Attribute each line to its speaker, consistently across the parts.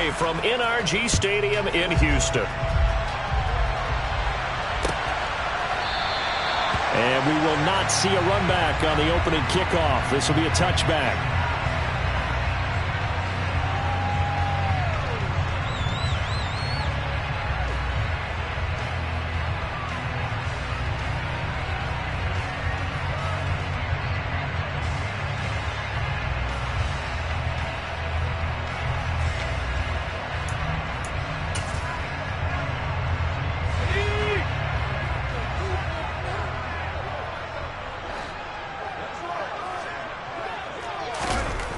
Speaker 1: play from NRG Stadium in Houston. And we will not see a run back on the opening kickoff. This will be a touchback.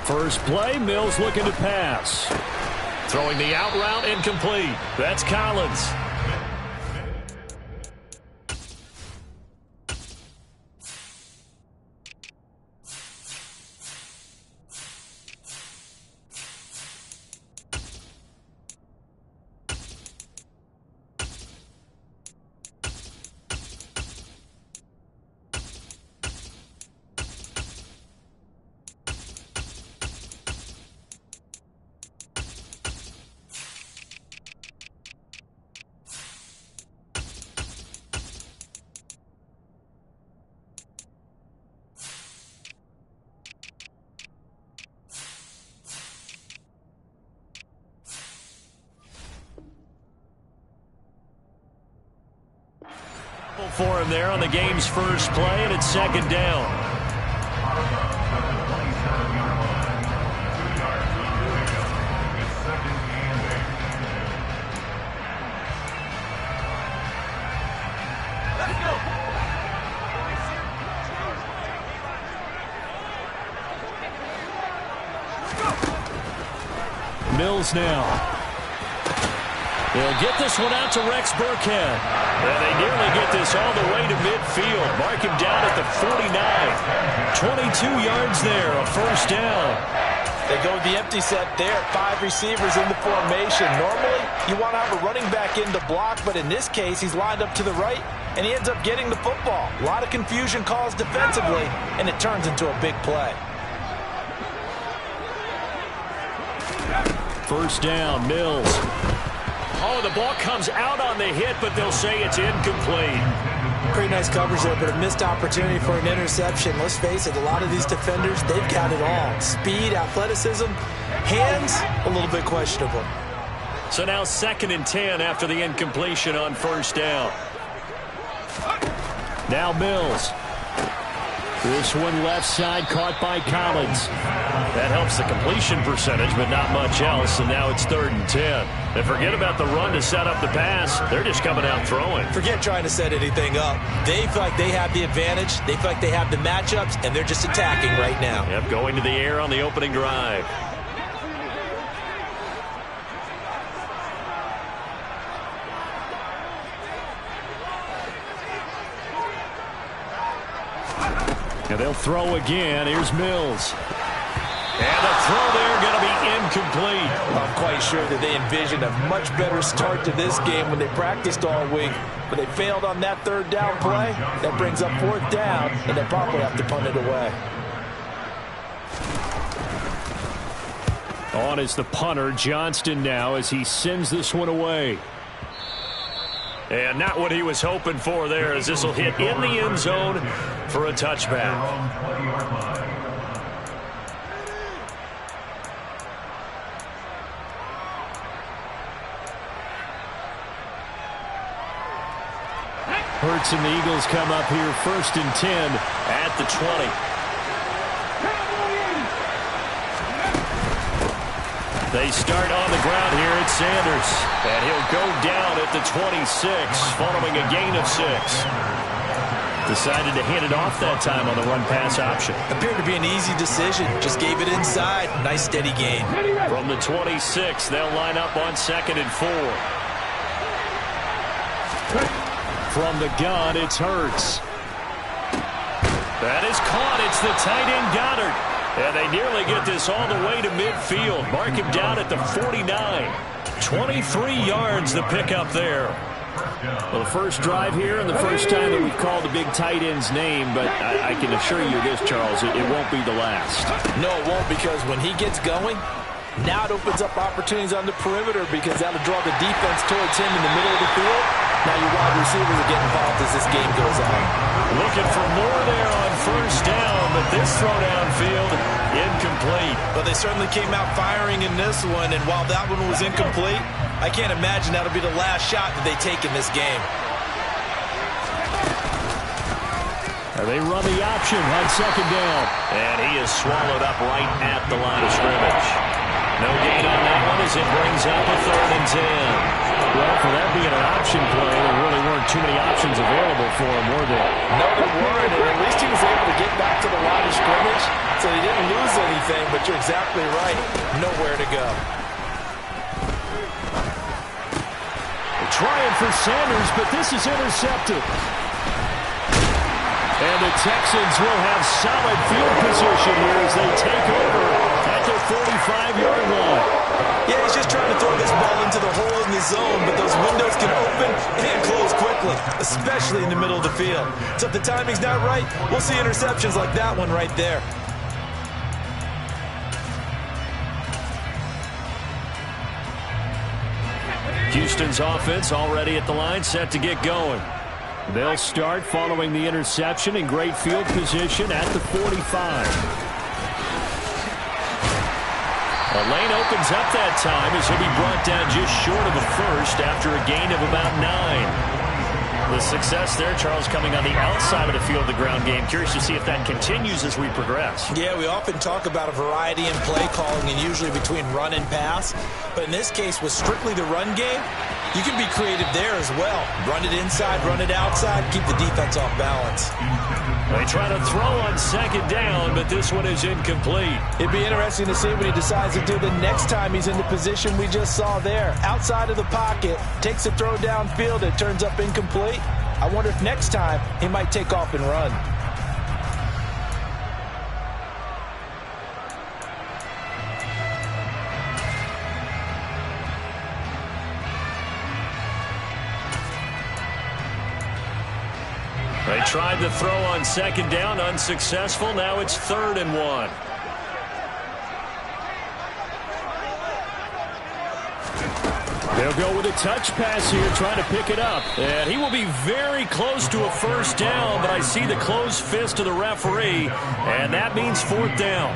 Speaker 1: First play, Mills looking to pass. Throwing the out route incomplete. That's Collins. For him there on the game's first play, and it's second down. Mills now. They'll get this one out to Rex Burkhead. And they nearly get this all the way to midfield. Mark him down at the 49. 22 yards there, a first down.
Speaker 2: They go with the empty set there. 5 receivers in the formation. Normally, you want to have a running back in to block, but in this case, he's lined up to the right, and he ends up getting the football. A lot of confusion caused defensively, and it turns into a big play.
Speaker 1: First down, Mills. Oh, the ball comes out on the hit, but they'll say it's incomplete.
Speaker 3: Pretty nice coverage there, but a missed opportunity for an interception. Let's face it, a lot of these defenders, they've got it all. Speed, athleticism, hands, a little bit questionable.
Speaker 1: So now 2nd and 10 after the incompletion on first down. Now Mills. This one left side caught by Collins. That helps the completion percentage, but not much else, and now it's 3rd and 10. And forget about the run to set up the pass. They're just coming out throwing.
Speaker 3: Forget trying to set anything up. They feel like they have the advantage. They feel like they have the matchups, and they're just attacking right now.
Speaker 1: Yep, going to the air on the opening drive. And they'll throw again. Here's Mills. And the throw there going to be incomplete.
Speaker 2: I'm quite sure that they envisioned a much better start to this game when they practiced all week. But they failed on that 3rd down play. That brings up 4th down, and they probably have to punt it away.
Speaker 1: On is the punter, Johnston now, as he sends this one away. And not what he was hoping for there, as this will hit in the end zone for a touchback. Hurts and the Eagles come up here 1st and 10 at the 20. They start on the ground here at Sanders. And he'll go down at the 26 following a gain of 6. Decided to hand it off that time on the run-pass option.
Speaker 3: Appeared to be an easy decision. Just gave it inside. Nice steady gain.
Speaker 1: From the 26, they'll line up on 2nd and 4. From the gun, it's Hurts. That is caught. It's the tight end Goddard. And they nearly get this all the way to midfield. Mark him down at the 49. 23 yards the pickup there. Well, the first drive here and the first time that we've called the big tight end's name, but I can assure you this, Charles, it won't be the last.
Speaker 2: No, it won't, because when he gets going, Now it opens up opportunities on the perimeter because that'll draw the defense towards him in the middle of the field. Now your wide receivers are getting involved as this game goes on.
Speaker 1: Looking for more there on first down, but this throw downfield, incomplete.
Speaker 2: But they certainly came out firing in this one, and while that one was incomplete, I can't imagine that'll be the last shot that they take in this game.
Speaker 1: They run the option on second down. And he is swallowed up right at the line of scrimmage. No gain on that one as it brings up a 3rd and 10.
Speaker 4: Well, for that being an option play, there really weren't too many options available for him, were there?
Speaker 2: No, there weren't. And at least he was able to get back to the line of scrimmage, so he didn't lose anything. But you're exactly right. Nowhere to go.
Speaker 1: Trying for Sanders, but this is intercepted. And the Texans will have solid field position here as they take over at their 45-yard line.
Speaker 2: Yeah, he's just trying to throw this ball into the hole in the zone, but those windows can open and close quickly, especially in the middle of the field. So if the timing's not right, we'll see interceptions like that one right there.
Speaker 1: Houston's offense already at the line, set to get going. They'll start following the interception in great field position at the 45. A lane opens up that time as he'll be brought down just short of a first after a gain of about 9. The success there, Charles, coming on the outside of the field, the ground game. Curious to see if that continues as we progress.
Speaker 2: Yeah, we often talk about a variety in play calling and usually between run and pass. But in this case, with strictly the run game, you can be creative there as well. Run it inside, run it outside, keep the defense off balance.
Speaker 1: They try to throw on second down, but this one is incomplete.
Speaker 2: It'd be interesting to see what he decides to do the next time he's in the position we just saw there. Outside of the pocket, takes a throw downfield, it turns up incomplete. I wonder if next time he might take off and run.
Speaker 1: They tried to throw on second down, unsuccessful. Now it's 3rd and 1. They'll go with a touch pass here, trying to pick it up. And he will be very close to a first down, but I see the closed fist of the referee, and that means 4th down.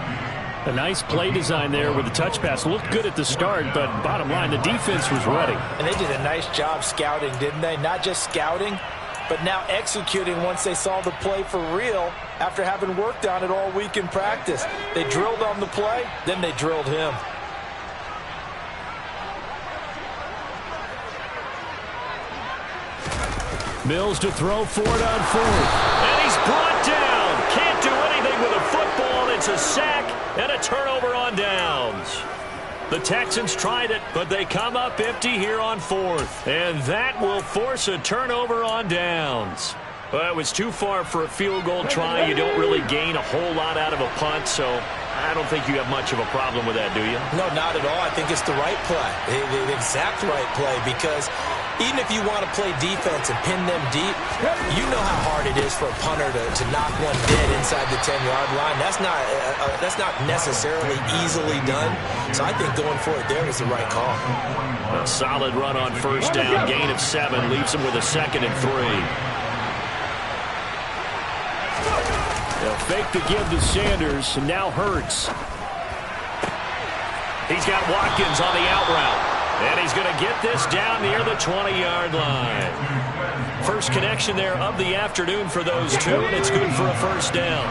Speaker 4: A nice play design there with the touch pass. Looked good at the start, but bottom line, the defense was ready.
Speaker 2: And they did a nice job scouting, didn't they? Not just scouting, but now executing once they saw the play for real after having worked on it all week in practice. They drilled on the play, then they drilled him.
Speaker 1: Mills to throw, Ford on 4th. And he's brought down. Can't do anything with a football. It's a sack and a turnover on downs. The Texans tried it, but they come up empty here on 4th. And that will force a turnover on downs. Well, it was too far for a field goal try. You don't really gain a whole lot out of a punt, so I don't think you have much of a problem with that, do you?
Speaker 2: No, not at all. I think it's the right play, the exact right play, because even if you want to play defense and pin them deep, you know how hard it is for a punter to knock one dead inside the 10-yard line. That's not necessarily easily done. So I think going for it there was the right call.
Speaker 1: A solid run on first down. Gain of 7 leaves him with a 2nd and 3. They'll fake the give to Sanders, and now Hurts. He's got Watkins on the out route. And he's going to get this down near the 20-yard line. First connection there of the afternoon for those two, and it's good for a first down.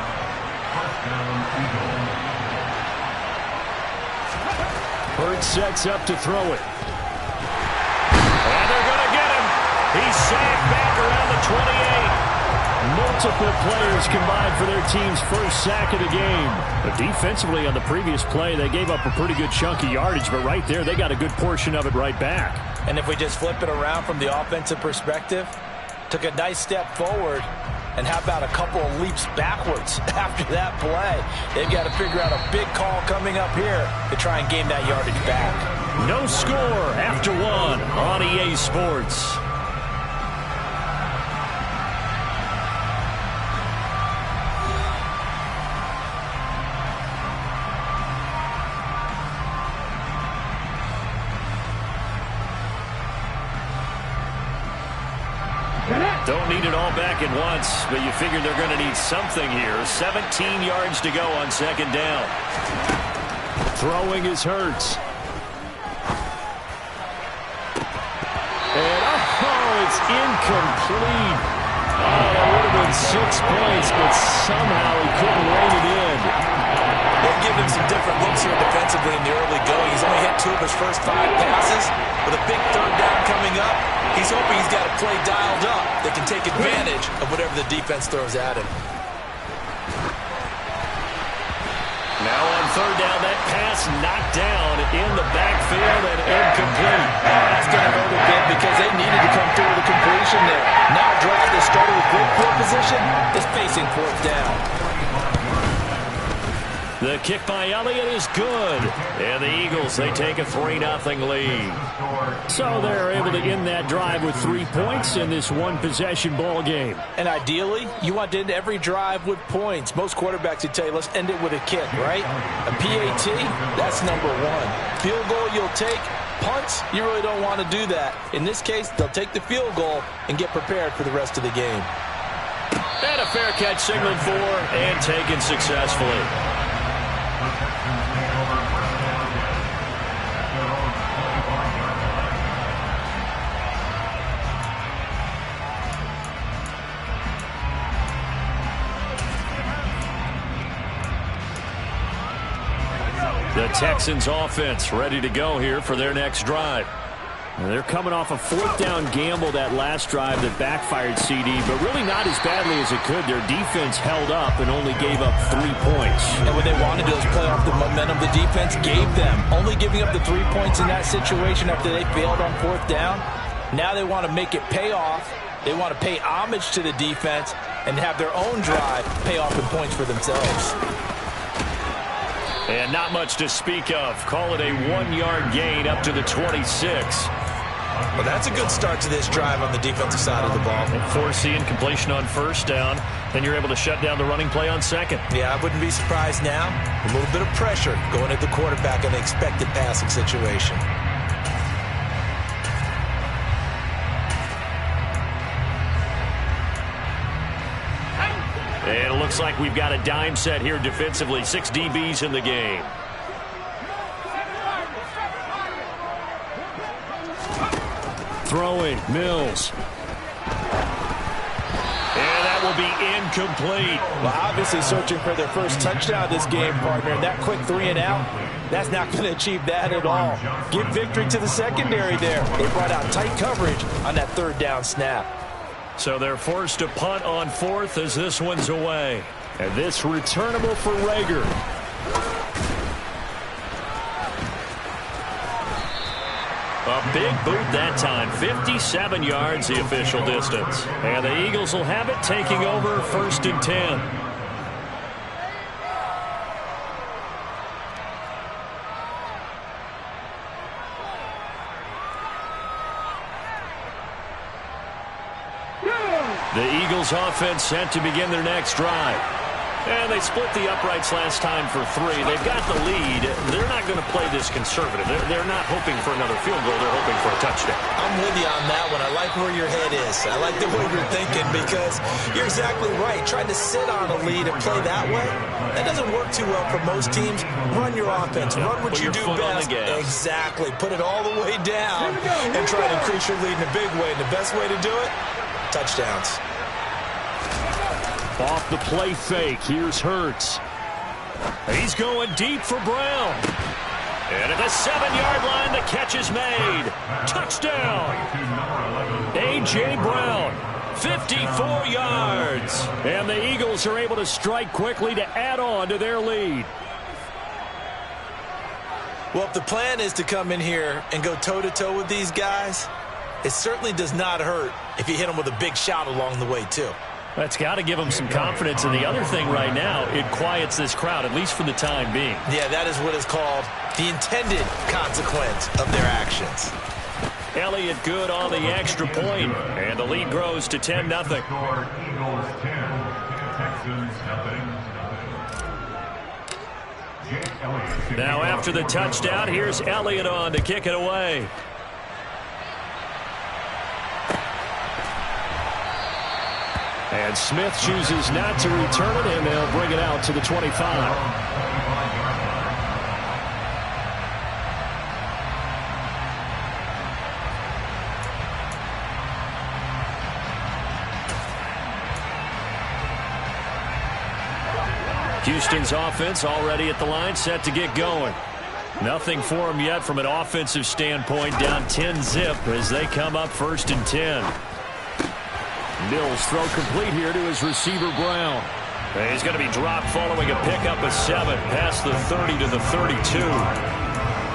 Speaker 1: Hurts sets up to throw it. And they're going to get him. He's sacked back around the 28. Multiple players combined for their team's first sack of the game. But defensively on the previous play, they gave up a pretty good chunk of yardage, but right there they got a good portion of it right back.
Speaker 2: And if we just flip it around from the offensive perspective, took a nice step forward, and how about a couple of leaps backwards after that play? They've got to figure out a big call coming up here to try and gain that yardage back.
Speaker 1: No score after 1 on EA Sports. Don't need it all back at once, but you figure they're going to need something here. 17 yards to go on second down.
Speaker 4: Throwing is Hurts. And, it's incomplete. Oh, that would have been 6 points, but somehow he couldn't rein it in.
Speaker 2: They've given him some different looks here defensively in the early going. He's only hit 2 of his first 5 passes. With a big third down coming up, he's hoping he's got a play dialed up that can take advantage of whatever the defense throws at him.
Speaker 1: Now on third down, that pass knocked down in the backfield and incomplete.
Speaker 2: That's going to hurt a bit because they needed to come through with a completion there. Now a drive that started with great field position is facing fourth down.
Speaker 1: The kick by Elliott is good. And the Eagles, they take a 3-0 lead.
Speaker 4: So they're able to end that drive with 3 points in this one-possession ball game.
Speaker 2: And ideally, you want to end every drive with points. Most quarterbacks would tell you, let's end it with a kick, right? A PAT, that's number 1. Field goal you'll take. Punts, you really don't want to do that. In this case, they'll take the field goal and get prepared for the rest of the game.
Speaker 1: And a fair catch signaled for and taken successfully. The Texans offense ready to go here for their next drive.
Speaker 4: And they're coming off a fourth down gamble that last drive that backfired CD, but really not as badly as it could. Their defense held up and only gave up 3 points.
Speaker 2: And what they wanted to do is play off the momentum the defense gave them. Only giving up the 3 points in that situation after they failed on fourth down. Now they want to make it pay off. They want to pay homage to the defense and have their own drive pay off in points for themselves.
Speaker 1: And not much to speak of. Call it a 1-yard gain up to the 26.
Speaker 2: Well, that's a good start to this drive on the defensive side of the ball.
Speaker 1: And forcing completion on first down. Then you're able to shut down the running play on second.
Speaker 2: Yeah, I wouldn't be surprised now. A little bit of pressure going at the quarterback in the expected passing situation.
Speaker 1: And it looks like we've got a dime set here defensively. 6 DBs in the game.
Speaker 4: Throwing, Mills.
Speaker 1: And that will be incomplete.
Speaker 2: Well, obviously searching for their first touchdown this game, partner. And that quick 3 and out, that's not going to achieve that at all. Give victory to the secondary there. They brought out tight coverage on that third down snap.
Speaker 1: So they're forced to punt on fourth as this one's away.
Speaker 4: And this returnable for Rager.
Speaker 1: A big boot that time. 57 yards the official distance. And the Eagles will have it, taking over 1st and 10. The Eagles offense set to begin their next drive. And they split the uprights last time for 3. They've got the lead. They're not going to play this conservative. They're not hoping for another field goal. They're hoping for a touchdown.
Speaker 2: I'm with you on that one. I like where your head is. I like the way you're thinking because you're exactly right. Trying to sit on a lead and play that way, that doesn't work too well for most teams. Run your offense. Run what you do best. Exactly. Put it all the way down and try to increase your lead in a big way. And the best way to do it, touchdowns.
Speaker 4: Off the play fake, here's Hurts.
Speaker 1: He's going deep for Brown. And at the 7-yard line, the catch is made. Touchdown. A.J. Brown, 54 yards.
Speaker 4: And the Eagles are able to strike quickly to add on to their lead.
Speaker 2: Well, if the plan is to come in here and go toe-to-toe with these guys, it certainly does not hurt if you hit them with a big shot along the way, too.
Speaker 1: That's got to give them some confidence. And the other thing right now, it quiets this crowd, at least for the time being.
Speaker 2: Yeah, that is what is called the intended consequence of their actions.
Speaker 1: Elliott good on the extra point, and the lead grows to 10-0. Now after the touchdown, here's Elliott on to kick it away. And Smith chooses not to return it, and they'll bring it out to the 25. Houston's offense already at the line, set to get going. Nothing for them yet from an offensive standpoint, down 10-zip as they come up 1st and 10. Mills throw complete here to his receiver, Brown. And he's going to be dropped following a pickup of 7 past the 30 to the 32.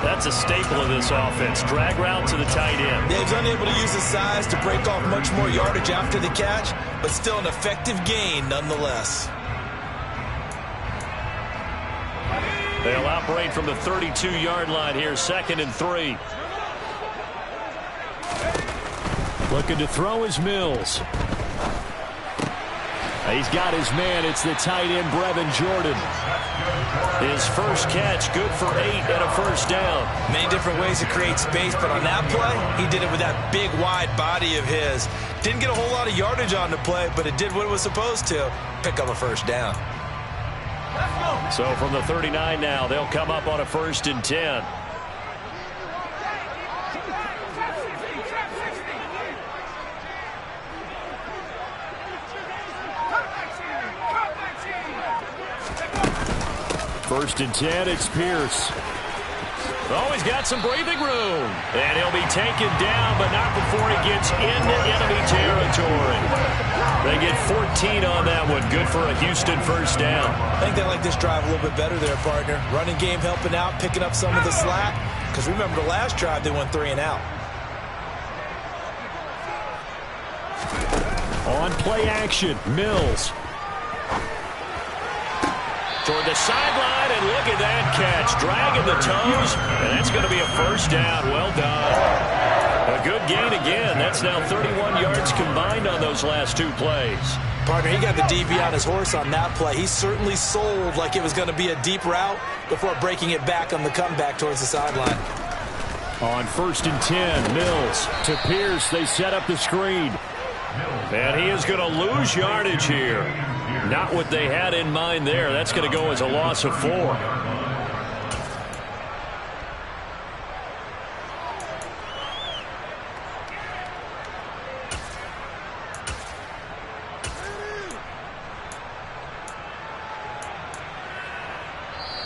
Speaker 1: That's a staple of this offense. Drag route to the tight end.
Speaker 2: Yeah, he's unable to use his size to break off much more yardage after the catch, but still an effective gain nonetheless.
Speaker 1: They'll operate from the 32-yard line here, 2nd and 3. Looking to throw is Mills. He's got his man. It's the tight end, Brevin Jordan. His first catch, good for 8 and a 1st down.
Speaker 2: Many different ways to create space, but on that play, he did it with that big, wide body of his. Didn't get a whole lot of yardage on the play, but it did what it was supposed to, pick up a 1st down.
Speaker 1: So from the 39 now, they'll come up on a 1st and 10. First and 10, it's Pierce. Oh, he's got some breathing room. And he'll be taken down, but not before he gets into enemy territory. They get 14 on that one. Good for a Houston 1st down.
Speaker 2: I think they like this drive a little bit better there, partner. Running game helping out, picking up some of the slack. Because remember, the last drive, they went 3 and out.
Speaker 1: On play action, Mills. Toward the sideline, and look at that catch. Dragging the toes, and that's going to be a 1st down. Well done. A good gain again. That's now 31 yards combined on those last 2 plays.
Speaker 3: Partner, he got the DB on his horse on that play. He certainly sold like it was going to be a deep route before breaking it back on the comeback towards the sideline.
Speaker 1: On 1st and 10, Mills to Pierce. They set up the screen. And he is going to lose yardage here. Not what they had in mind there. That's going to go as a loss of 4.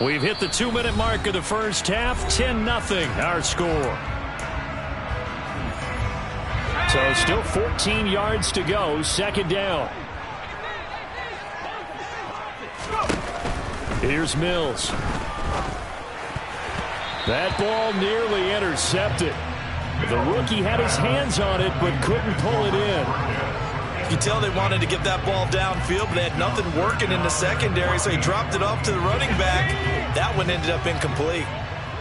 Speaker 1: We've hit the 2-minute mark of the 1st half. 10-0 our score. So still 14 yards to go. 2nd down. Here's Mills. That ball nearly intercepted. The rookie had his hands on it but couldn't pull it in.
Speaker 2: You can tell they wanted to get that ball downfield, but they had nothing working in the secondary, so he dropped it off to the running back. That one ended up incomplete.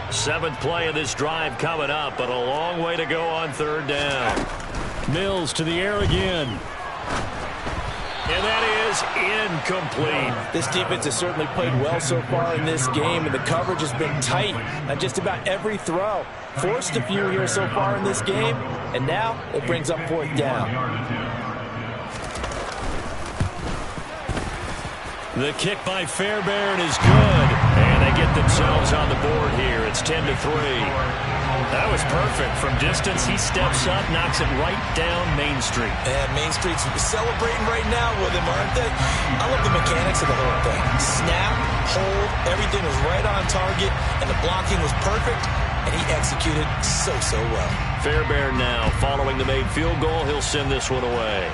Speaker 1: 7th play of this drive coming up, but a long way to go on 3rd down. Mills to the air again. And that is incomplete.
Speaker 2: This defense has certainly played well so far in this game, and the coverage has been tight on just about every throw. Forced a few here so far in this game, and now it brings up 4th down.
Speaker 1: The kick by Fairbairn is good, and they get themselves on the board here. It's 10-3. That was perfect. From distance, he steps up, knocks it right down Main Street.
Speaker 2: And Main Street's celebrating right now with him, aren't they? I love the mechanics of the whole thing. Snap, hold, everything was right on target, and the blocking was perfect, and he executed so well. Fairbairn now, following the made field goal, he'll send this one away.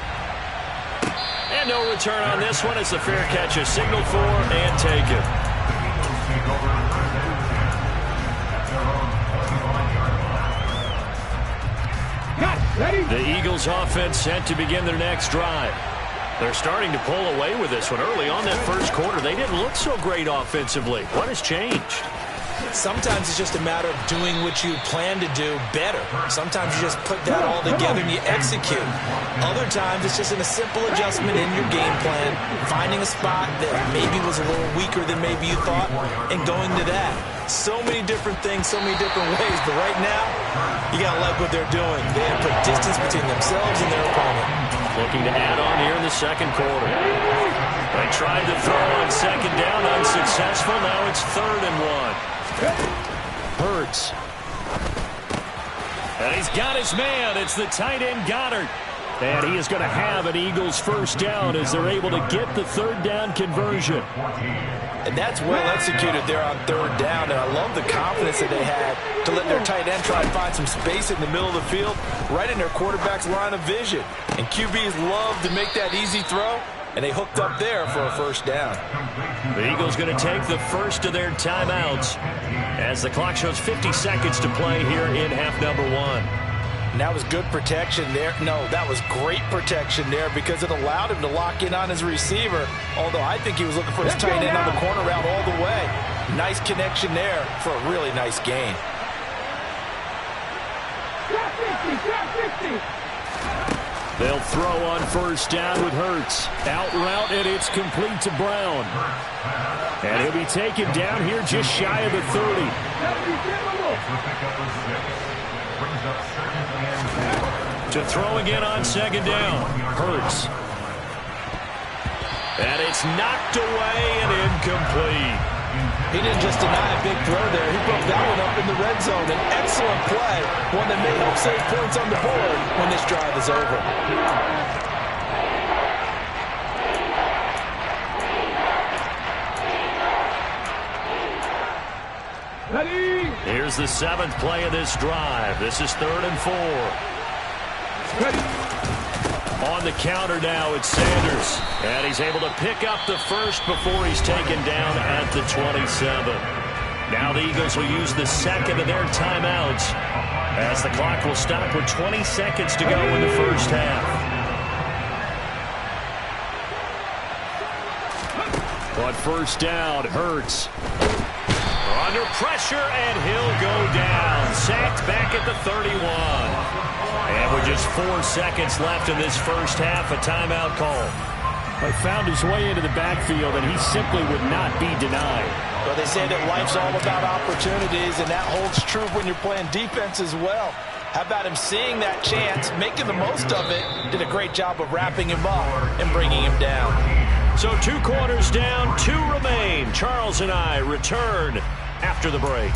Speaker 1: And no return on this one as the fair catch is signaled for and taken. The Eagles offense set to begin their next drive. They're starting to pull away with this one. Early on that 1st quarter, they didn't look so great offensively. What has changed?
Speaker 3: Sometimes it's just a matter of doing what you plan to do better. Sometimes you just put that all together and you execute. Other times it's just a simple adjustment in your game plan, finding a spot that maybe was a little weaker than maybe you thought, and going to that. So many different things, so many different ways, but right now, you got to like what they're doing. They have put distance between themselves and their opponent.
Speaker 1: Looking to add on here in the second quarter. They tried to throw on second down, unsuccessful. Now it's 3rd and 1. Hurts. And he's got his man. It's the tight end Goddard. And he is going to have an Eagles first down as they're able to get the 3rd down conversion.
Speaker 2: And that's well executed there on 3rd down. And I love the confidence that they had to let their tight end try and find some space in the middle of the field, right in their quarterback's line of vision. And QBs love to make that easy throw, and they hooked up there for a first down.
Speaker 1: The Eagles going to take the first of their timeouts as the clock shows 50 seconds to play here in half number 1.
Speaker 2: And that was good protection there. No, that was great protection there because it allowed him to lock in on his receiver, although I think he was looking for his tight end on the corner route all the way. Nice connection there for a really nice gain.
Speaker 1: They'll throw on first down with Hurts. Out route, and it's complete to Brown. And he'll be taken down here just shy of the 30. To throw again on second down. Hurts. And it's knocked away and incomplete.
Speaker 2: He didn't just deny a big throw there. He broke that one up in the red zone. An excellent play. One that may help save points on the board when this drive is over.
Speaker 1: Here's the 7th play of this drive. This is 3rd and 4. On the counter now, it's Sanders. And he's able to pick up the first before he's taken down at the 27. Now the Eagles will use the second of their timeouts as the clock will stop with 20 seconds to go in the first half. On first down, Hurts. Under pressure, and he'll go down. Sacked back at the 31. And with just 4 seconds left in this first half, a timeout call. He found his way into the backfield, and he simply would not be denied.
Speaker 2: Well, they say that life's all about opportunities, and that holds true when you're playing defense as well. How about him seeing that chance, making the most of it, did a great job of wrapping him up and bringing him down.
Speaker 1: So 2 quarters down, 2 remain. Charles and I return after the break.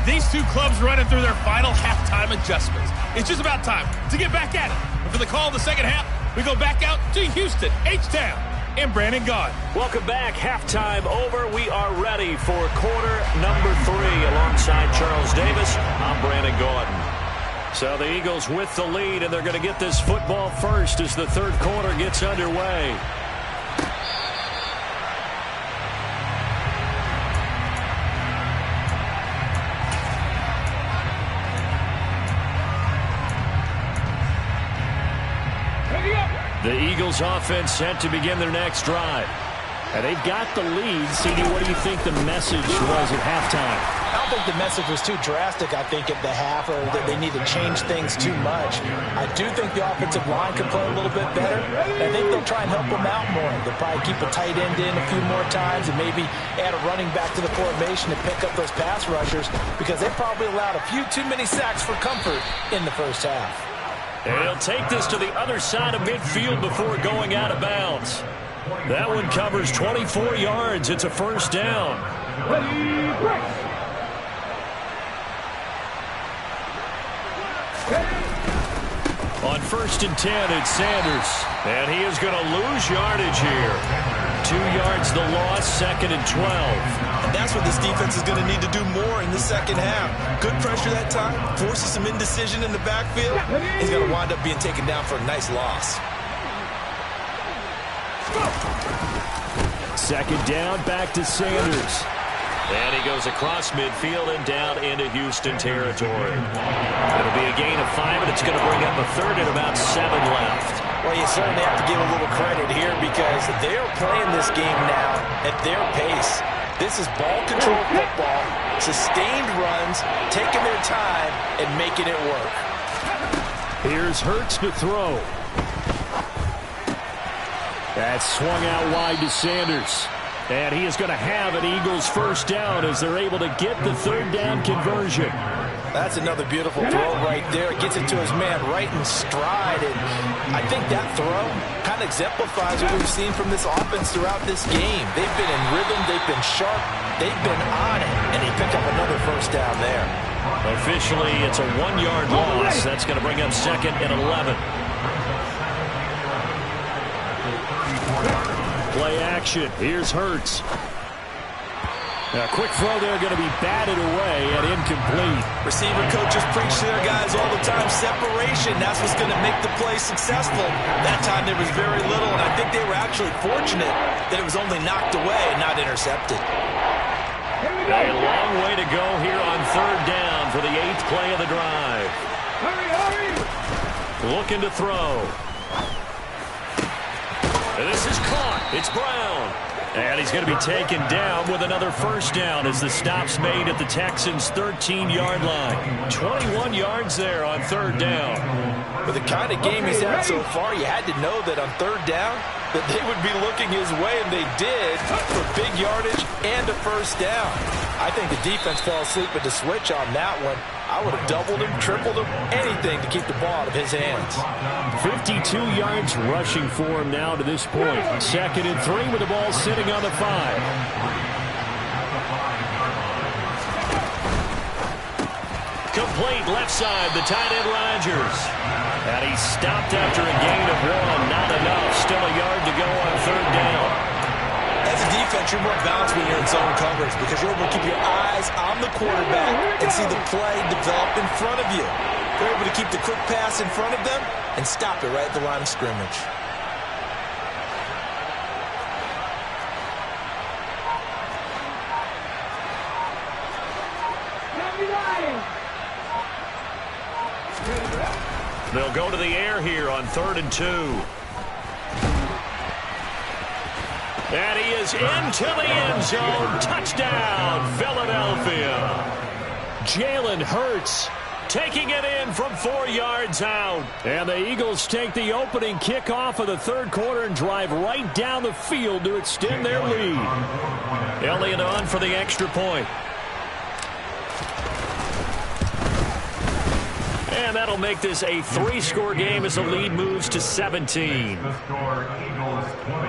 Speaker 5: These two clubs running through their final halftime adjustments. It's just about time to get back at it. And for the call of the second half, we go back out to Houston, H-Town, and Brandon Gaudin.
Speaker 1: Welcome back. Halftime over. We are ready for quarter number 3. Alongside Charles Davis, I'm Brandon Gaudin. So the Eagles with the lead, and they're going to get this football first as the 3rd quarter gets underway. The Eagles offense set to begin their next drive. And they've got the lead. CD, what do you think the message was at halftime?
Speaker 3: I don't think the message was too drastic, I think, at the half, or that they need to change things too much. I do think the offensive line could play a little bit better. I think they'll try and help them out more. They'll probably keep a tight end in a few more times and maybe add a running back to the formation to pick up those pass rushers, because they probably allowed a few too many sacks for comfort in the first half.
Speaker 1: And he'll take this to the other side of midfield before going out of bounds. That one covers 24 yards. It's a first down. On 1st and 10, it's Sanders. And he is going to lose yardage here. 2 yards the loss, 2nd and 12.
Speaker 6: And that's what this defense is going to need to do more in the second half. Good pressure that time, forces some indecision in the backfield. He's going to wind up being taken down for a nice loss.
Speaker 1: 2nd down, back to Sanders. And he goes across midfield and down into Houston territory. It'll be a gain of 5, and it's going to bring up a 3rd and about 7 left.
Speaker 2: Well, you certainly have to give a little credit here because they're playing this game now at their pace. This is ball control football, sustained runs, taking their time, and making it work.
Speaker 1: Here's Hurts to throw. That's swung out wide to Sanders. And he is going to have an Eagles first down as they're able to get the third down conversion.
Speaker 2: That's another beautiful throw right there. It gets it to his man right in stride. And I think that throw kind of exemplifies what we've seen from this offense throughout this game. They've been in rhythm. They've been sharp. They've been on it. And he picked up another first down there.
Speaker 1: Officially, it's a 1-yard loss. That's going to bring up 2nd and 11. Play action. Here's Hurts. A quick throw there, going to be batted away and incomplete.
Speaker 2: Receiver coaches preach to their guys all the time. Separation, that's what's going to make the play successful. That time there was very little, and I think they were actually fortunate that it was only knocked away and not intercepted.
Speaker 1: A long way to go here on third down for the 8th play of the drive. Hurry! Looking to throw. And this is caught. It's Brown. And he's going to be taken down with another first down as the stop's made at the Texans' 13-yard line. 21 yards there on third down.
Speaker 2: With the kind of game he's had so far, you had to know that on third down that they would be looking his way, and they did, for big yardage and a first down. I think the defense fell asleep at the switch on that one. I would have doubled him, tripled him, anything to keep the ball out of his hands.
Speaker 1: 52 yards rushing for him now to this point. 2nd and 3 with the ball sitting on the 5. Complete left side, the tight end Rodgers. And he stopped after a gain of 1. Not enough. Still a yard to go on third down.
Speaker 2: As a defense, you're more balanced when you're in zone coverage because you're able to keep your eyes on the quarterback and see the play develop in front of you. You're able to keep the quick pass in front of them and stop it right at the line of scrimmage.
Speaker 1: They'll go to the air here on 3rd and 2. And he is into the end zone. Touchdown, Philadelphia. Jalen Hurts taking it in from 4 yards out. And the Eagles take the opening kickoff of the third quarter and drive right down the field to extend their lead. Elliott on for the extra point. And that'll make this a 3-score game as the lead moves to 17.
Speaker 7: The score, Eagles 20,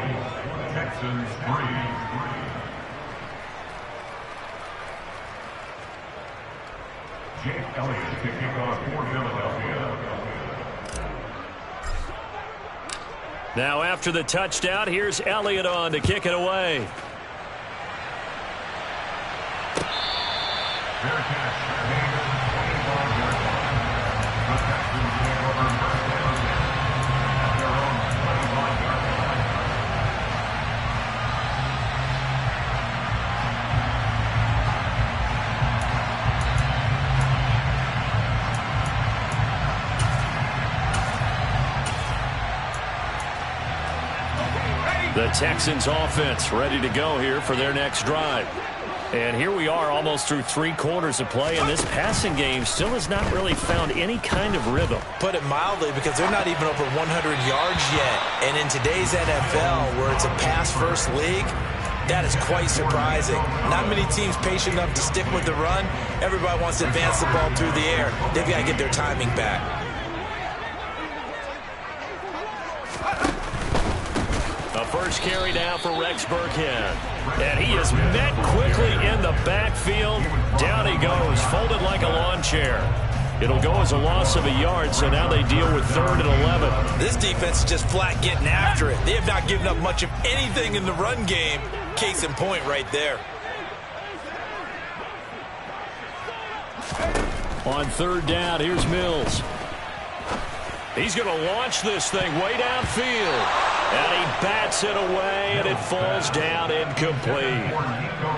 Speaker 7: Texans 3. Jake Elliott to kick off for Philadelphia.
Speaker 1: Now after the touchdown, here's Elliott on to kick it away.
Speaker 7: Fair catch.
Speaker 1: The Texans offense ready to go here for their next drive. And here we are almost through 3 quarters of play, and this passing game still has not really found any kind of rhythm.
Speaker 2: Put it mildly, because they're not even over 100 yards yet. And in today's NFL, where it's a pass-first league, that is quite surprising. Not many teams patient enough to stick with the run. Everybody wants to advance the ball through the air. They've got to get their timing back.
Speaker 1: A first carry now for Rex Burkhead. And he is met quickly in the backfield. Down he goes, folded like a lawn chair. It'll go as a loss of a yard, so now they deal with 3rd and 11.
Speaker 2: This defense is just flat getting after it. They have not given up much of anything in the run game. Case in point right there.
Speaker 1: On 3rd down, here's Mills. He's going to launch this thing way downfield. And he bats it away, and it falls down incomplete.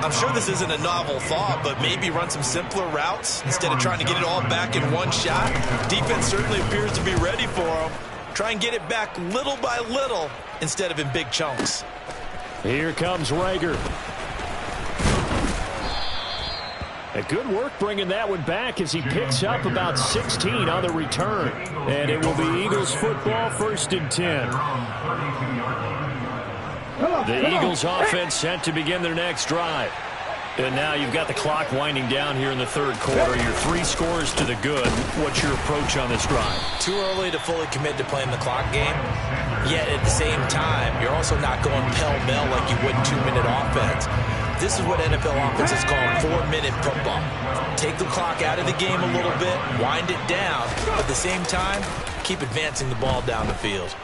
Speaker 2: I'm sure this isn't a novel thought, but maybe run some simpler routes instead of trying to get it all back in one shot. Defense certainly appears to be ready for him. Try and get it back little by little instead of in big chunks.
Speaker 1: Here comes Rager.
Speaker 4: A good work bringing that one back as he picks up about 16 on the return. And it will be Eagles football, 1st and 10. The Eagles offense set to begin their next drive. And now you've got the clock winding down here in the 3rd quarter. Your 3 scores to the good. What's your approach on this drive?
Speaker 3: Too early to fully commit to playing the clock game. Yet at the same time, you're also not going pell-mell like you would in 2-minute offense. This is what NFL offenses call 4-minute football. Take the clock out of the game a little bit, wind it down, but at the same time, keep advancing the ball down the field.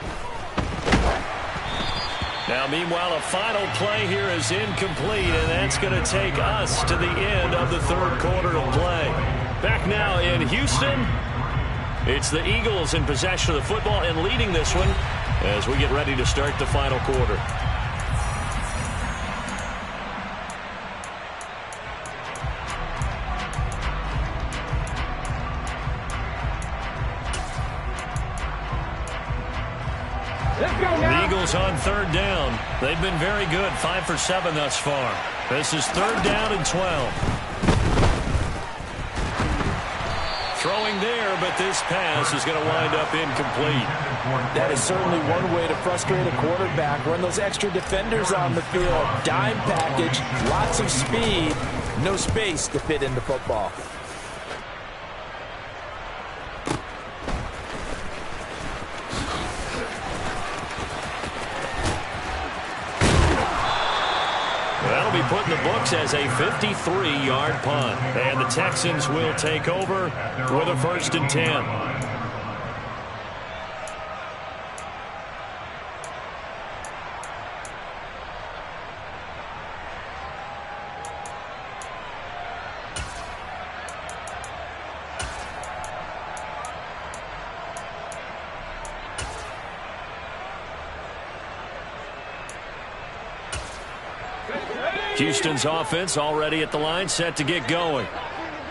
Speaker 1: Now, meanwhile, a final play here is incomplete, and that's going to take us to the end of the 3rd quarter of play. Back now in Houston, it's the Eagles in possession of the football and leading this one as we get ready to start the final quarter. The Eagles on 3rd down. They've been very good, 5 for 7 thus far. This is 3rd down and 12. Throwing there, but this pass is going to wind up incomplete.
Speaker 2: That is certainly one way to frustrate a quarterback. Run those extra defenders on the field. Dime package, lots of speed, no space to fit into football.
Speaker 1: That'll be put in the books as a 53-yard punt. And the Texans will take over with a 1st and 10. Houston's offense already at the line, set to get going.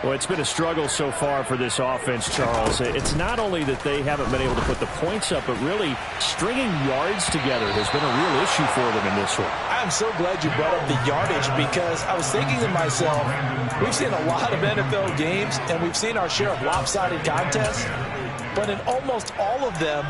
Speaker 4: Well, it's been a struggle so far for this offense, Charles. It's not only that they haven't been able to put the points up, but really stringing yards together has been a real issue for them in this one.
Speaker 2: I'm so glad you brought up the yardage because I was thinking to myself, we've seen a lot of NFL games and we've seen our share of lopsided contests, but in almost all of them,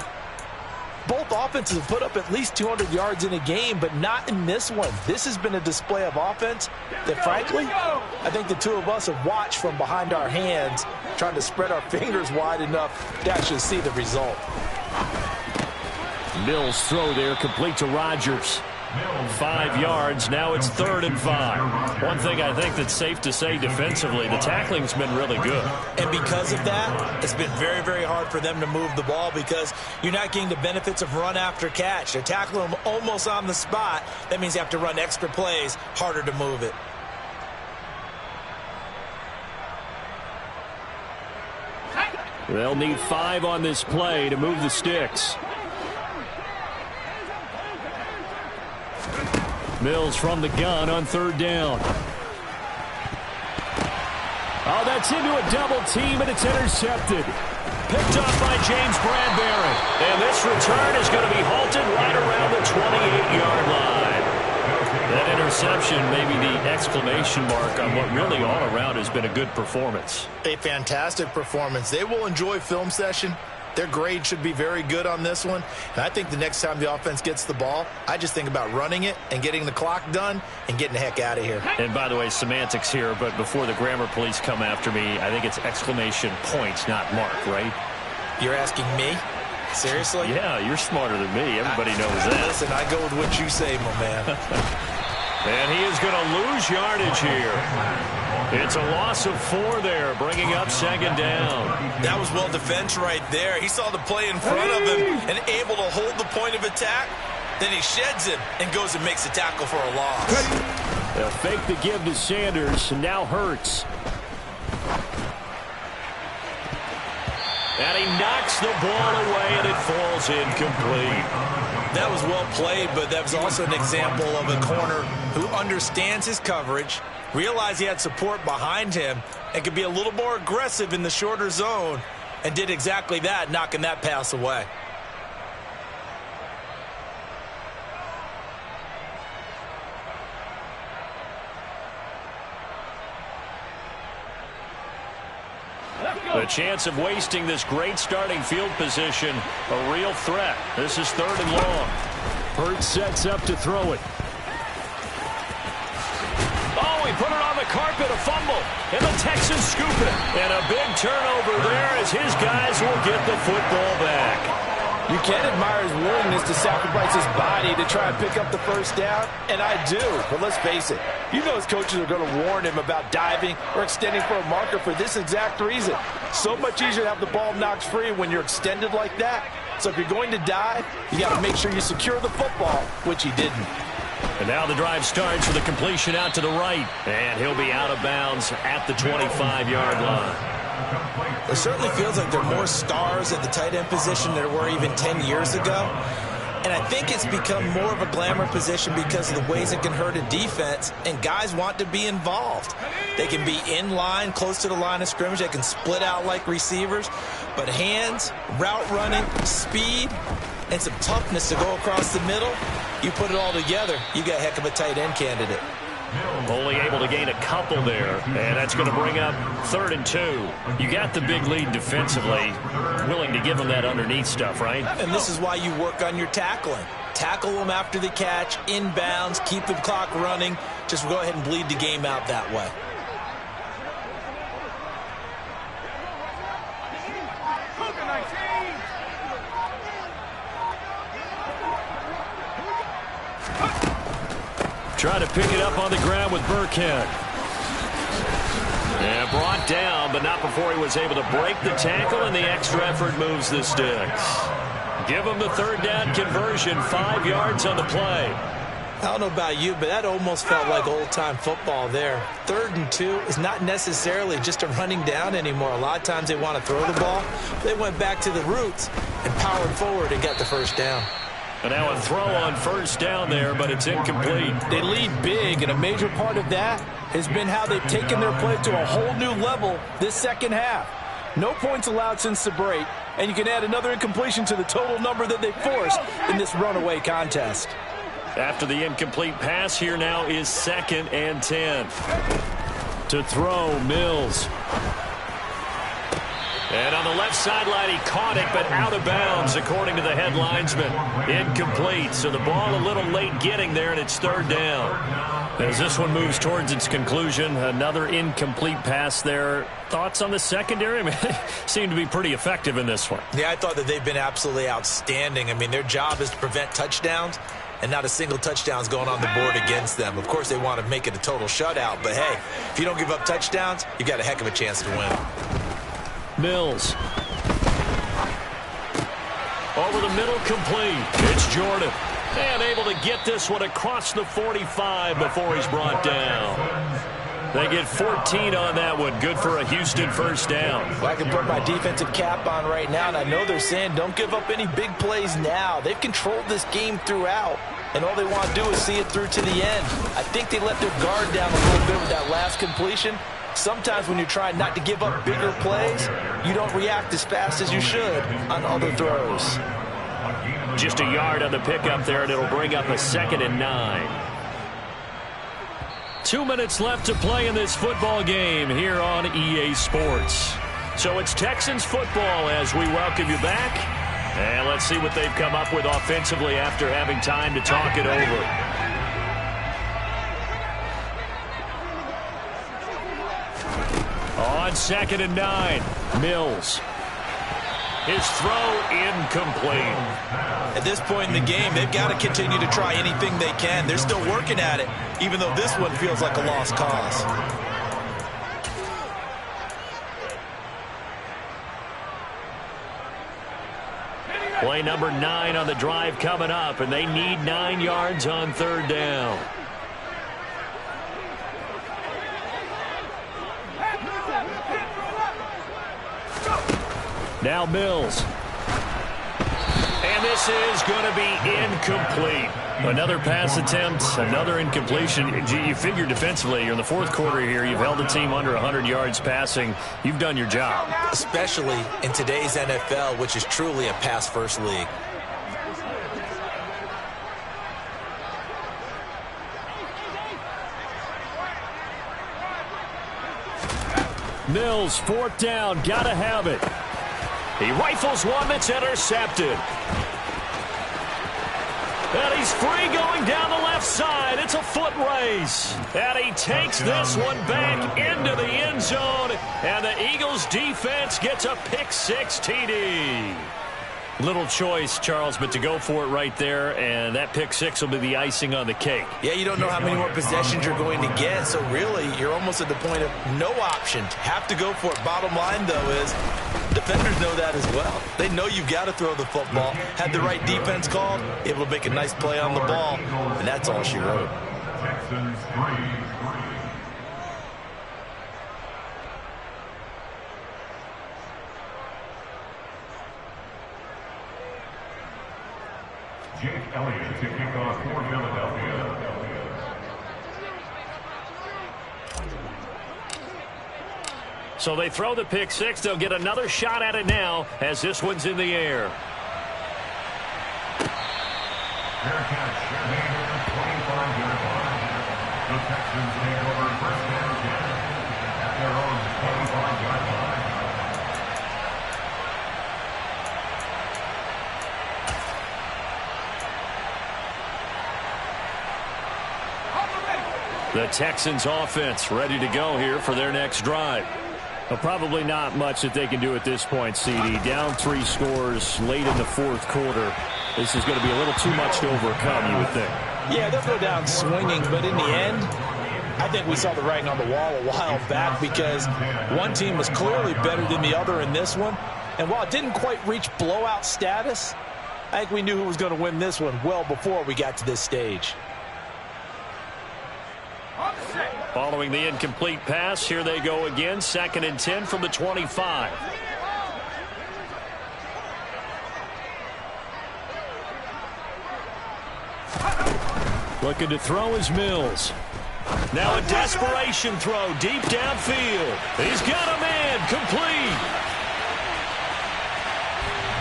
Speaker 2: both offenses have put up at least 200 yards in a game, but not in this one. This has been a display of offense that, frankly, I think the two of us have watched from behind our hands, trying to spread our fingers wide enough to actually see the result.
Speaker 4: Mills' throw there, complete to Rodgers.
Speaker 1: 5 yards. Now it's 3rd and 5. One thing I think that's safe to say defensively, the tackling's been really good.
Speaker 3: And because of that, it's been very, very hard for them to move the ball because you're not getting the benefits of run after catch. They're tackling them almost on the spot. That means you have to run extra plays, harder to move it.
Speaker 4: They'll need 5 on this play to move the sticks. Mills from the gun on 3rd down. Oh, that's into a double team, and it's intercepted.
Speaker 1: Picked off by James Bradbury. And this return is going to be halted right around the 28-yard line. That interception may be the exclamation mark on what really all around has been a good performance.
Speaker 6: A fantastic performance. They will enjoy film session. Their grade should be very good on this one. And I think the next time the offense gets the ball, I just think about running it and getting the clock done and getting the heck out of here.
Speaker 1: And by the way, semantics here, but before the grammar police come after me, I think it's exclamation points, not mark, right?
Speaker 3: You're asking me? Seriously?
Speaker 1: Yeah, you're smarter than me. Everybody knows that.
Speaker 6: Listen, I go with what you say, my man.
Speaker 1: And he is going to lose yardage here. It's a loss of 4 there, bringing up 2nd down.
Speaker 6: That was well defense right there. He saw the play in front of him and able to hold the point of attack. Then he sheds him and goes and makes a tackle for a loss.
Speaker 4: They'll fake the give to Sanders, and now Hurts.
Speaker 1: And he knocks the ball away, and it falls incomplete.
Speaker 3: That was well played, but that was also an example of a corner who understands his coverage, realized he had support behind him, and could be a little more aggressive in the shorter zone, and did exactly that, knocking that pass away.
Speaker 1: The chance of wasting this great starting field position, a real threat. This is 3rd and long.
Speaker 4: Hurts sets up to throw it.
Speaker 1: Oh, he put it on the carpet, a fumble, and the Texans scoop it. And a big turnover there as his guys will get the football back.
Speaker 2: You can't admire his willingness to sacrifice his body to try and pick up the first down, and I do. But let's face it, you know his coaches are going to warn him about diving or extending for a marker for this exact reason. So much easier to have the ball knocked free when you're extended like that. So if you're going to dive, you got to make sure you secure the football, which he didn't.
Speaker 1: And now the drive starts with a completion out to the right. And he'll be out of bounds at the 25-yard line.
Speaker 3: It certainly feels like there are more stars at the tight end position than there were even 10 years ago. And I think it's become more of a glamour position because of the ways it can hurt a defense, and guys want to be involved. They can be in line, close to the line of scrimmage. They can split out like receivers. But hands, route running, speed, and some toughness to go across the middle, you put it all together, you got a heck of a tight end candidate.
Speaker 1: Only able to gain a couple there, and that's going to bring up 3rd and 2. You got the big lead defensively, willing to give them that underneath stuff, right?
Speaker 3: And this is why you work on your tackling. Tackle them after the catch, inbounds, keep the clock running. Just go ahead and bleed the game out that way.
Speaker 1: Try to pick it up on the ground with Burkhead. And brought down, but not before he was able to break the tackle, and the extra effort moves the sticks. Give him the 3rd down conversion, 5 yards on the play.
Speaker 3: I don't know about you, but that almost felt like old-time football there. 3rd and 2 is not necessarily just a running down anymore. A lot of times they want to throw the ball. They went back to the roots and powered forward and got the 1st down.
Speaker 1: And now a throw on 1st down there, but it's incomplete.
Speaker 2: They lead big, and a major part of that has been how they've taken their play to a whole new level this second half. No points allowed since the break, and you can add another incompletion to the total number that they forced in this runaway contest.
Speaker 1: After the incomplete pass, here now is 2nd and 10. To throw, Mills. And on the left sideline, he caught it, but out of bounds, according to the head linesman. Incomplete, so the ball a little late getting there, and it's 3rd down. As this one moves towards its conclusion, another incomplete pass there. Thoughts on the secondary? I mean, they seem to be pretty effective in this one.
Speaker 3: Yeah, I thought that they've been absolutely outstanding. I mean, their job is to prevent touchdowns, and not a single touchdown's going on the board against them. Of course, they want to make it a total shutout, but hey, if you don't give up touchdowns, you've got a heck of a chance to win.
Speaker 1: Mills. Over the middle, complete. It's Jordan. And able to get this one across the 45 before he's brought down. They get 14 on that one. Good for a Houston 1st down.
Speaker 2: Well, I can put my defensive cap on right now, and I know they're saying don't give up any big plays now. They've controlled this game throughout, and all they want to do is see it through to the end. I think they let their guard down a little bit with that last completion. Sometimes when you're trying not to give up bigger plays, you don't react as fast as you should on other throws.
Speaker 1: Just a yard on the pickup there, and it'll bring up a 2nd and 9. 2 minutes left to play in this football game here on EA Sports. So it's Texans football as we welcome you back. And let's see what they've come up with offensively after having time to talk it over. On 2nd and 9, Mills. His throw incomplete.
Speaker 3: At this point in the game, they've got to continue to try anything they can. They're still working at it, even though this one feels like a lost cause.
Speaker 1: Play number 9 on the drive coming up, and they need 9 yards on 3rd down. Now Mills. And this is going to be incomplete. Another pass attempt, another incompletion. You figure defensively, you're in the 4th quarter here. You've held the team under 100 yards passing. You've done your job.
Speaker 3: Especially in today's NFL, which is truly a pass-first league.
Speaker 1: Mills, fourth down, gotta have it. He rifles one that's intercepted. And he's free going down the left side. It's a foot race. And he takes this one back into the end zone. And the Eagles defense gets a pick-6 TD. Little choice, Charles, but to go for it right there, and that pick-6 will be the icing on the cake.
Speaker 2: Yeah, you don't know how many more possessions you're going to get, so really you're almost at the point of no option. Have to go for it. Bottom line, though, is defenders know that as well. They know you've got to throw the football. Had the right defense called, able to make a nice play on the ball, and that's all she wrote.
Speaker 7: Texans 3. Jake Elliott to kick off for Philadelphia.
Speaker 1: So they throw the pick-6. They'll get another shot at it now as this one's in the air.
Speaker 7: Fair catch, made at the 25-yard line. The Texans take over first and 10 at their own 25-yard line.
Speaker 1: The Texans offense ready to go here for their next drive. Well, probably not much that they can do at this point, CD. Down 3 scores late in the fourth quarter. This is going to be a little too much to overcome, you would think.
Speaker 2: Yeah, they'll go down swinging, but in the end, I think we saw the writing on the wall a while back because one team was clearly better than the other in this one. And while it didn't quite reach blowout status, I think we knew who was going to win this one well before we got to this stage.
Speaker 1: Following the incomplete pass, here they go again. 2nd and 10 from the 25. Looking to throw is Mills. Now a desperation throw deep downfield. He's got a man. Complete.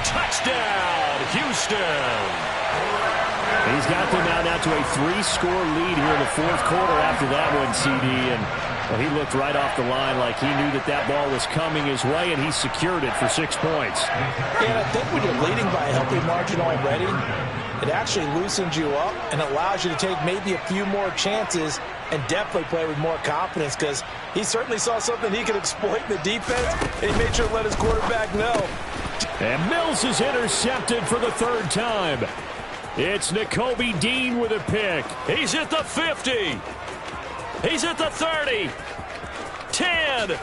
Speaker 1: Touchdown, Houston. He's got them now to a 3-score lead here in the fourth quarter after that one, CD. And well, he looked right off the line like he knew that ball was coming his way, and he secured it for 6 points.
Speaker 2: And I think when you're leading by a healthy margin already, it actually loosens you up and allows you to take maybe a few more chances and definitely play with more confidence because he certainly saw something he could exploit in the defense, and he made sure to let his quarterback know.
Speaker 1: And Mills is intercepted for the 3rd time. It's Nakobe Dean with a pick. He's at the 50. He's at the 30. 10.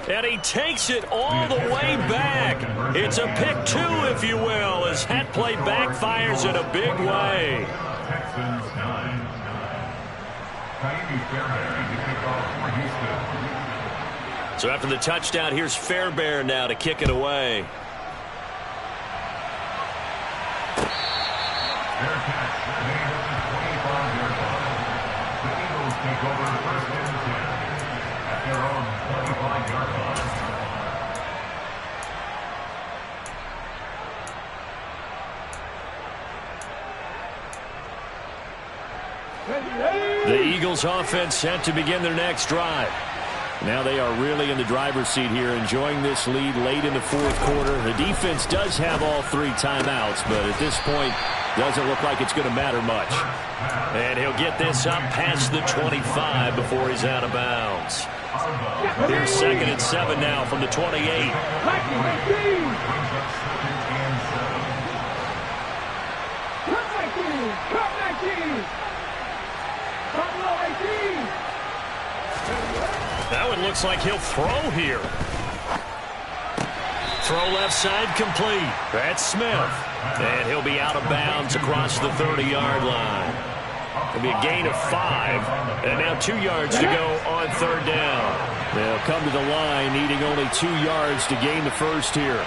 Speaker 1: And he takes it all the way back. It's a pick 2, if you will, as that play backfires in a big way.
Speaker 7: Texans 9. Fairbairn to kick off for Houston.
Speaker 1: So after the touchdown, here's Fairbairn now to kick it away.
Speaker 7: Fair catch, made at the 25-yard line. The Eagles take over first and 10 at their own 25-yard line.
Speaker 1: The Eagles offense set to begin their next drive. Now they are really in the driver's seat here, enjoying this lead late in the fourth quarter. The defense does have all 3 timeouts, but at this point, doesn't look like it's going to matter much. And he'll get this up past the 25 before he's out of bounds. Here's 2nd and 7 now from the 28. That one looks like he'll throw here. Throw left side complete. That's Smith. And he'll be out of bounds across the 30-yard line. It'll be a gain of 5. And now 2 yards to go on 3rd down. They'll come to the line needing only 2 yards to gain the first here.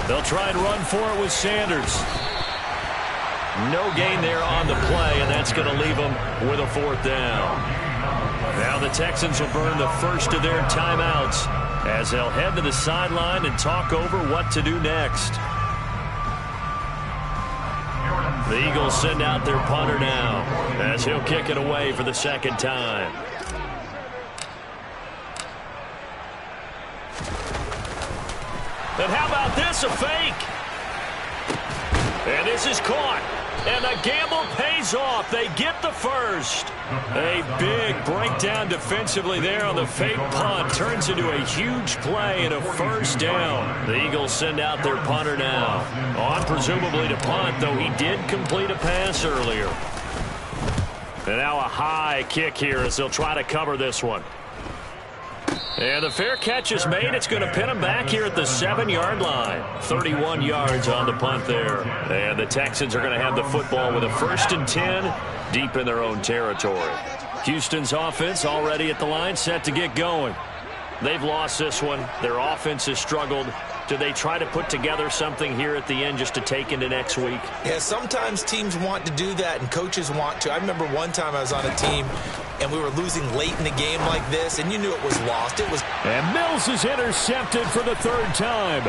Speaker 1: They'll try and run for it with Sanders. No gain there on the play, and that's going to leave them with a 4th down. Now the Texans will burn the first of their timeouts as they'll head to the sideline and talk over what to do next. The Eagles send out their punter now as he'll kick it away for the 2nd time. And how about this, a fake? And this is caught. And the gamble pays off. They get the first. A big breakdown defensively there on the fake punt. Turns into a huge play and a first down. The Eagles send out their punter now. On presumably to punt, though he did complete a pass earlier. And now a high kick here as they'll try to cover this one. And the fair catch is made. It's going to pin him back here at the 7-yard line. 31 yards on the punt there. And the Texans are going to have the football with a 1st and 10 deep in their own territory. Houston's offense already at the line, set to get going. They've lost this one. Their offense has struggled. Do they try to put together something here at the end just to take into next week?
Speaker 2: Yeah, sometimes teams want to do that and coaches want to. I remember one time I was on a team and we were losing late in the game like this, and you knew it was lost.
Speaker 1: And Mills is intercepted for the 3rd time.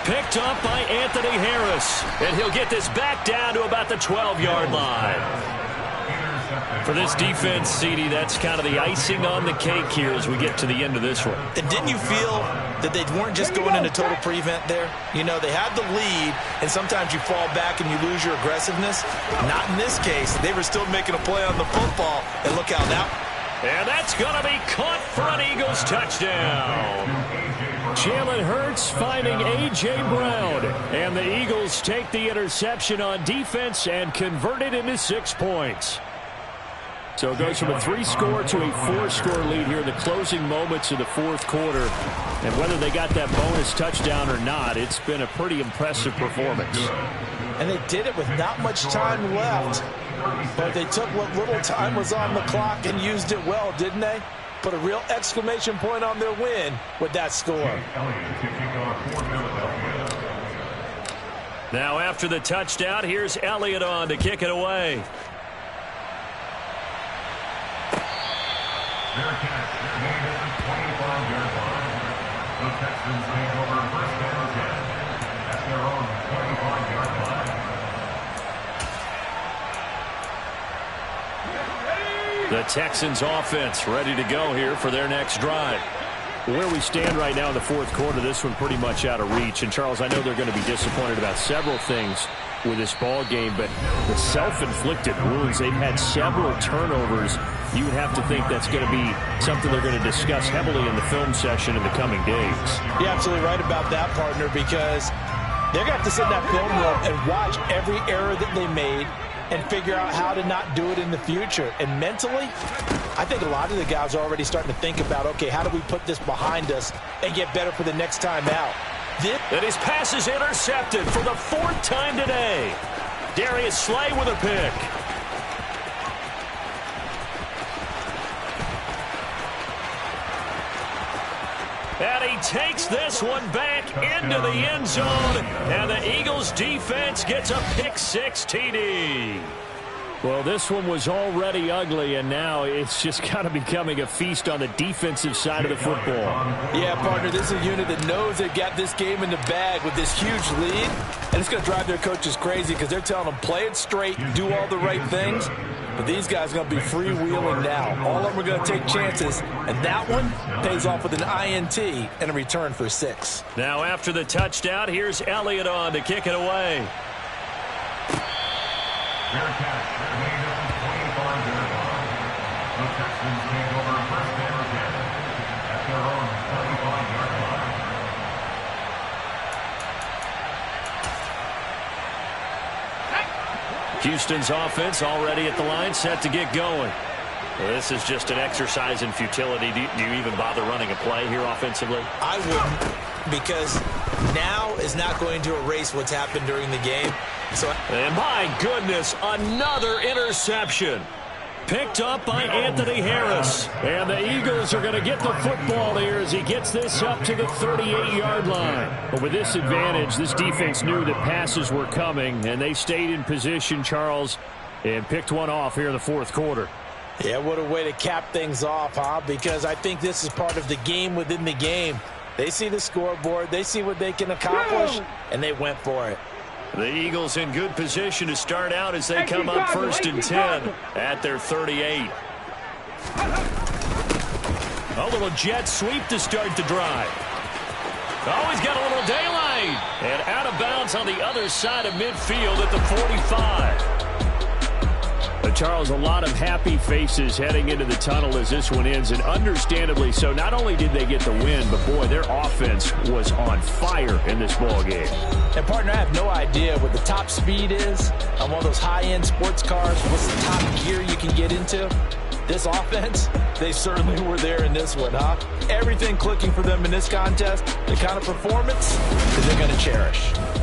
Speaker 1: Picked up by Anthony Harris. And he'll get this back down to about the 12-yard line. For this defense, CD, that's kind of the icing on the cake here as we get to the end of this one.
Speaker 2: And didn't you feel that they weren't just going into total prevent there? You know, they had the lead, and sometimes you fall back and you lose your aggressiveness. Not in this case. They were still making a play on the football, and look out now.
Speaker 1: And that's going to be caught for an Eagles touchdown. Jalen Hurts finding A.J. Brown. And the Eagles take the interception on defense and convert it into 6 points. So it goes from a 3-score to a 4-score lead here in the closing moments of the 4th quarter. And whether they got that bonus touchdown or not, it's been a pretty impressive performance.
Speaker 2: And they did it with not much time left. But they took what little time was on the clock and used it well, didn't they? Put a real exclamation point on their win with that score.
Speaker 1: Now after the touchdown, here's Elliott on to kick it away.
Speaker 7: Fair catch, made at the 25-yard line. The Texans take over 1st and 10 at their own 25-yard line.
Speaker 1: The Texans offense ready to go here for their next drive. Where we stand right now in the 4th quarter, this one pretty much out of reach. And, Charles, I know they're going to be disappointed about several things with this ball game, but the self-inflicted wounds, they've had several turnovers. You would have to think that's going to be something they're going to discuss heavily in the film session in the coming days.
Speaker 2: You're absolutely right about that, partner, because they're going to have to sit in that film room and watch every error that they made and figure out how to not do it in the future. And mentally, I think a lot of the guys are already starting to think about, okay, how do we put this behind us and get better for the next time out?
Speaker 1: And his pass is intercepted for the 4th time today. Darius Slay with a pick. And he takes this one back into the end zone. And the Eagles defense gets a pick-6 TD. Well, this one was already ugly, and now it's just kind of becoming a feast on the defensive side of the football.
Speaker 2: Yeah, partner, this is a unit that knows they've got this game in the bag with this huge lead, and it's going to drive their coaches crazy because they're telling them play it straight, do all the right things, but these guys are going to be freewheeling now. All of them are going to take chances, and that one pays off with an INT and a return for 6.
Speaker 1: Now after the touchdown, here's Elliott on to kick it away.
Speaker 7: Fair catch, made at the 25-yard line. The Texans take over 1st and 10 at their own 25-yard line.
Speaker 1: Houston's offense already at the line, set to get going. Well, this is just an exercise in futility. Do you even bother running a play here offensively?
Speaker 2: I wouldn't, because now is not going to erase what's happened during the game.
Speaker 1: And my goodness, another interception. Picked up by Anthony Harris. And the Eagles are going to get the football here as he gets this up to the 38-yard line. But with this advantage, this defense knew that passes were coming, and they stayed in position, Charles, and picked one off here in the 4th quarter.
Speaker 2: Yeah, what a way to cap things off, huh? Because I think this is part of the game within the game. They see the scoreboard, they see what they can accomplish, and they went for it.
Speaker 1: The Eagles in good position to start out as they come up 1st and 10 at their 38. A little jet sweep to start the drive. Oh, he's got a little daylight. And out of bounds on the other side of midfield at the 45. Charles, a lot of happy faces heading into the tunnel as this one ends, and understandably so. Not only did they get the win, but, boy, their offense was on fire in this ball game.
Speaker 2: And, partner, I have no idea what the top speed is on one of those high-end sports cars. What's the top gear you can get into? This offense, they certainly were there in this one, huh? Everything clicking for them in this contest, the kind of performance that they're going to cherish.